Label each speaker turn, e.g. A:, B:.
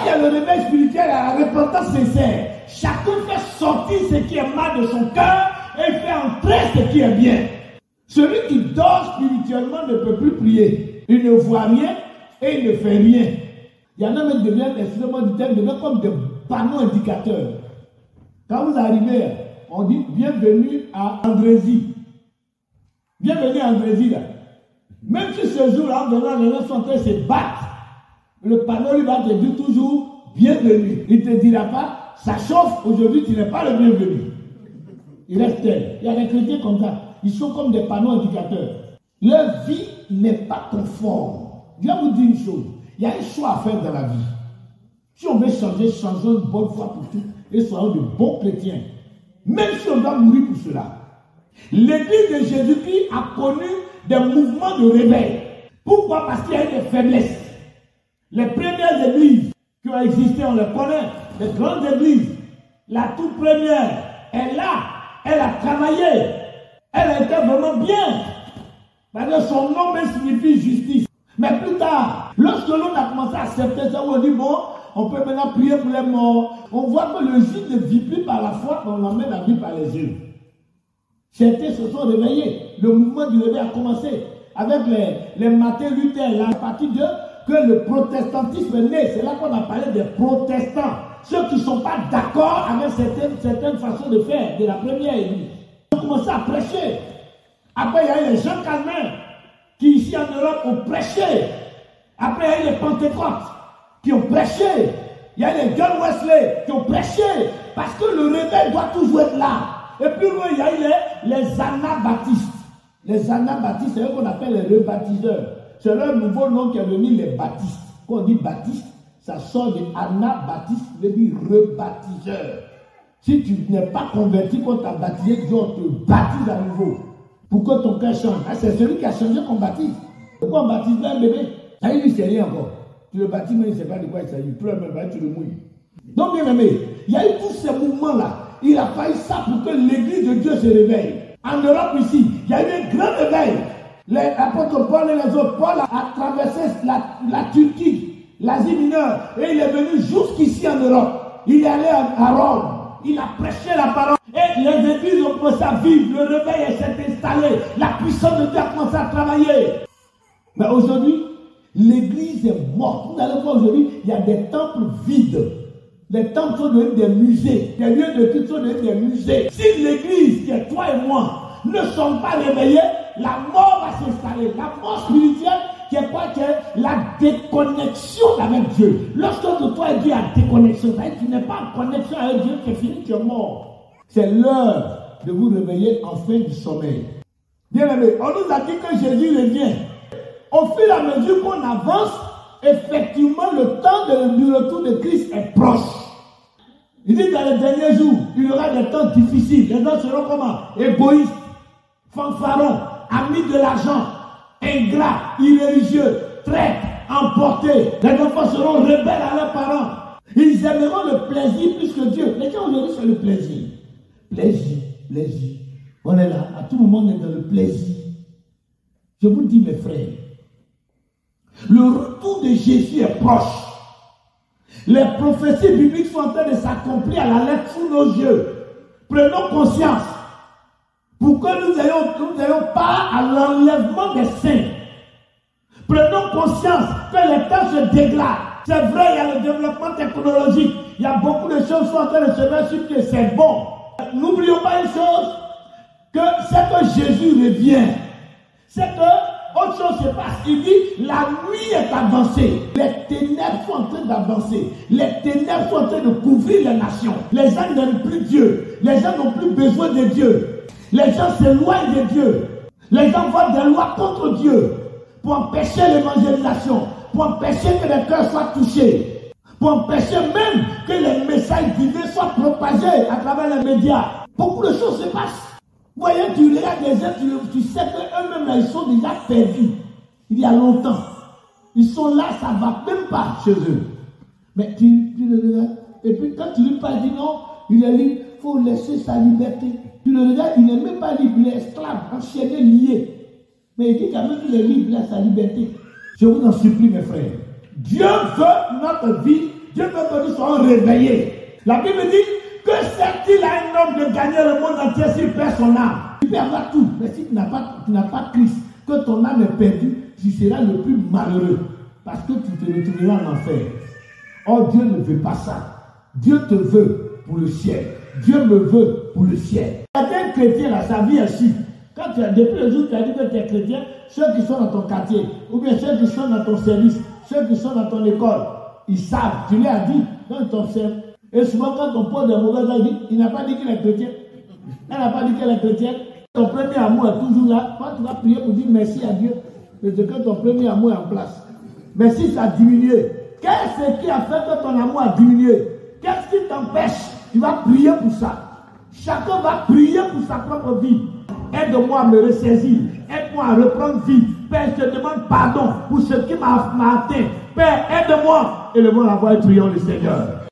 A: Il y a le réveil spirituel, à la repentance sincère. Chacun fait sortir ce qui est mal de son cœur et fait entrer ce qui est bien. Celui qui dort spirituellement ne peut plus prier. Il ne voit rien et il ne fait rien. Il y en a même qui deviennent, excusez-moi du terme, deviennent comme des panneaux indicateurs. Quand vous arrivez, on dit bienvenue à Andrézy. Bienvenue à Andrézy là. Même si ce jour-là, en venant, les gens sont en train de se battre, le panneau lui va te dire toujours bienvenue. Il ne te dira pas, ça chauffe, aujourd'hui tu n'es pas le bienvenu. Il reste tel. Il y a des chrétiens comme ça. Ils sont comme des panneaux indicateurs. Leur vie n'est pas conforme. Je vais vous dire une chose. Il y a un choix à faire dans la vie. Si on veut changer, changeons une bonne fois pour toutes et soyons de bons chrétiens. Même si on doit mourir pour cela. L'église de Jésus-Christ a connu des mouvements de réveil. Pourquoi? Parce qu'il y a eu des faiblesses. Les premières églises qui ont existé, on les connaît. Les grandes églises. La toute première est là. Elle a travaillé. Elle a été vraiment bien. Parce que son nom même signifie justice. Mais plus tard, lorsque l'on a commencé à accepter ça, on dit bon, on peut maintenant prier pour les morts. On voit que le juste ne vit plus par la foi, mais on l'emmène à vivre par les yeux. Certains se sont réveillés. Le mouvement du réveil a commencé avec les Martin Luther. La partie de que le protestantisme est né. C'est là qu'on a parlé des protestants. Ceux qui ne sont pas d'accord avec certaines façons de faire de la première église. Ils ont commencé à prêcher. Après, il y a eu les Jean Calvin qui, ici en Europe, ont prêché. Après, il y a eu les Pentecôtes qui ont prêché. Il y a eu les John Wesley qui ont prêché. Parce que le réveil doit toujours être là. Et plus loin, il y a eu les anabaptistes. Les anabaptistes, c'est eux qu'on appelle les rebaptiseurs. C'est leur nouveau nom qui est venu, les baptistes. Quand on dit baptiste, ça sort de anabaptiste, veut dire rebaptiseur. Si tu n'es pas converti quand tu as baptisé, Dieu te baptise à nouveau. Pour que ton cœur change. Ah, c'est celui qui a changé qu'on baptise. Pourquoi on baptise un bébé? Ça lui, il ne sait rien encore. Tu le baptises, mais il ne sait pas de quoi il s'agit. Il pleure, mais tu le mouilles. Donc, bien aimé, il y a eu tous ces mouvements-là. Il a fallu ça pour que l'église de Dieu se réveille. En Europe ici, il y a eu un grand réveil. Les apôtres Paul et les autres, Paul a traversé la Turquie, l'Asie mineure, et il est venu jusqu'ici en Europe. Il est allé à Rome. Il a prêché la parole. Et les églises ont commencé à vivre. Le réveil s'est installé. La puissance de Dieu a commencé à travailler. Mais aujourd'hui, l'église est morte. Vous allez voir aujourd'hui, il y a des temples vides. Les temples sont devenus des musées. Les lieux de culte sont devenus des musées. Si l'église, qui est toi et moi, ne sont pas réveillés, la mort va s'installer. La mort spirituelle, qui est quoi? Qui est la déconnexion avec Dieu. Lorsque toi et Dieu a déconnexion, tu n'es pas en connexion avec Dieu, c'est fini, tu es mort. C'est l'heure de vous réveiller en fin du sommeil. Bien aimé, on nous a dit que Jésus revient. Au fur et à mesure qu'on avance, effectivement, le temps du retour de Christ est proche. Il dit dans les derniers jours, il y aura des temps difficiles. Les gens seront comment? Égoïstes, fanfarons, amis de l'argent, ingrats, irréligieux, traîtres, emportés. Les enfants seront rebelles à leurs parents. Ils aimeront le plaisir plus que Dieu. Les gens aujourd'hui, c'est le plaisir. Plaisir, plaisir. On est là, à tout moment, on est dans le plaisir. Je vous dis, mes frères, le retour de Jésus est proche. Les prophéties bibliques sont en train de s'accomplir à la lettre sous nos yeux. Prenons conscience pour que nous n'ayons pas à l'enlèvement des saints. Prenons conscience que les temps se dégradent. C'est vrai, il y a le développement technologique. Il y a beaucoup de choses qui sont en train de se mettre sur pied. C'est bon. N'oublions pas une chose, que c'est que Jésus revient. C'est que autre chose se passe. Il dit, la nuit est avancée. Les ténèbres sont en train d'avancer. Les ténèbres sont en train de couvrir les nations. Les gens n'aiment plus Dieu. Les gens n'ont plus besoin de Dieu. Les gens s'éloignent de Dieu. Les gens voient des lois contre Dieu pour empêcher l'évangélisation, pour empêcher que les cœurs soient touchés, pour empêcher même que les messages divins soient propagés à travers les médias. Beaucoup de choses se passent. Vous voyez, tu regardes les gens, tu sais qu'eux-mêmes, ils sont déjà perdus. Il y a longtemps. Ils sont là, ça ne va même pas chez eux. Mais tu le regardes. Et puis quand tu lui parles, il dit non, il est libre, il faut laisser sa liberté. Tu le regardes, il n'est même pas libre, il est esclave, enchaîné, lié. Mais il dit quand même qu'il est libre, il a sa liberté. Je vous en supplie, mes frères. Dieu veut notre vie Dieu veut que nous soyons réveillés. La Bible dit que sert-il à un homme de gagner le monde entier s'il perd son âme? Tu peux avoir tout, mais si tu n'as pas Christ, que ton âme est perdue, tu seras le plus malheureux. Parce que tu te retrouveras en enfer. Or, Dieu ne veut pas ça. Dieu te veut pour le ciel. Dieu me veut pour le ciel. Un chrétien, là, sa vie est ici. Quand depuis le jour où tu as dit que tu es chrétien, ceux qui sont dans ton quartier, ou bien ceux qui sont dans ton service, ceux qui sont dans ton école, ils savent, tu leur as dit, quand ils t'observent. Et souvent, quand on pose des mauvaises avis, il n'a pas dit qu'il est chrétien. Elle n'a pas dit qu'elle est chrétienne. Ton premier amour est toujours là. Quand tu vas prier pour dire merci à Dieu, c'est que ton premier amour est en place. Mais si ça a diminué, qu'est-ce qui a fait que ton amour a diminué? Qu'est-ce qui t'empêche? Tu vas prier pour ça. Chacun va prier pour sa propre vie. Aide-moi à me ressaisir. Aide-moi à reprendre vie. Père, je te demande pardon pour ce qui m'a atteint. Père, aide-moi. Et le monde la voix et prions le Seigneur.